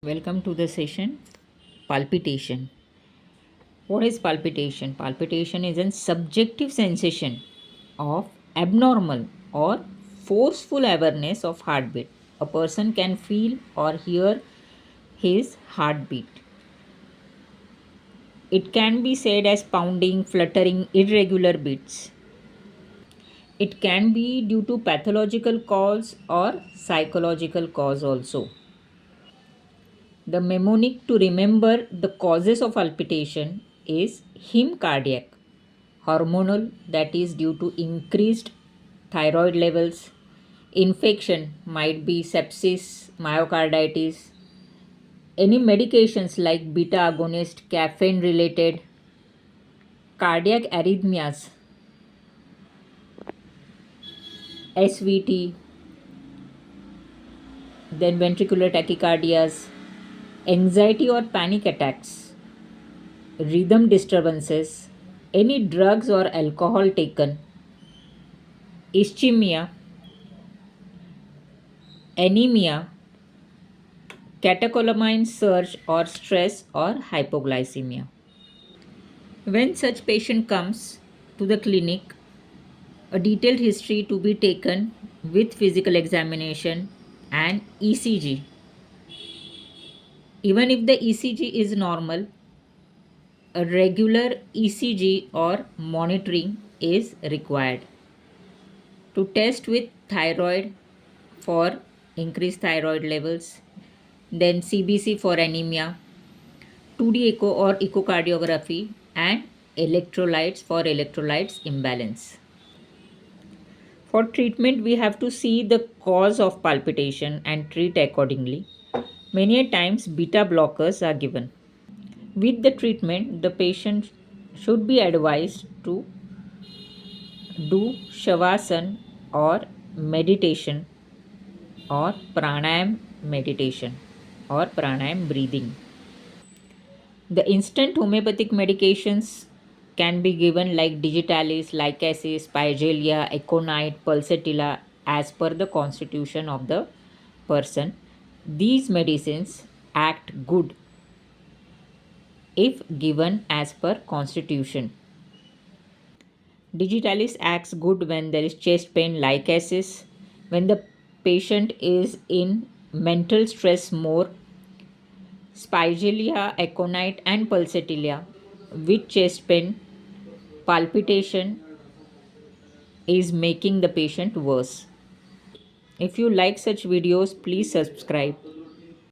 Welcome to the session palpitation. What is palpitation? Palpitation is a subjective sensation of abnormal or forceful awareness of heartbeat. A person can feel or hear his heartbeat. It can be said as pounding, fluttering, irregular beats. It can be due to pathological cause or psychological cause also. The mnemonic to remember the causes of palpitation is HIM cardiac, hormonal, that is due to increased thyroid levels. Infection might be sepsis, myocarditis. Any medications like beta agonist, caffeine related, cardiac arrhythmias, SVT, then ventricular tachycardias, anxiety or panic attacks, rhythm disturbances, any drugs or alcohol taken, ischemia, anemia, catecholamine surge or stress or hypoglycemia. When such patient comes to the clinic, a detailed history to be taken with physical examination and ECG. Even if the ECG is normal, a regular ECG or monitoring is required. To test with thyroid for increased thyroid levels, then CBC for anemia, 2D echo or echocardiography, and electrolytes for electrolytes imbalance. For treatment, we have to see the cause of palpitation and treat accordingly. Many times, beta blockers are given. With the treatment, the patient should be advised to do shavasana or meditation or pranayam meditation or pranayam breathing. The instant homeopathic medications can be given like digitalis, lycasis, pygelia, aconite, pulsatilla as per the constitution of the person. These medicines act good if given as per constitution. Digitalis acts good when there is chest pain, lycasis, when the patient is in mental stress more, Spigelia, aconite, and pulsatilla with chest pain, palpitation is making the patient worse. If you like such videos, please subscribe.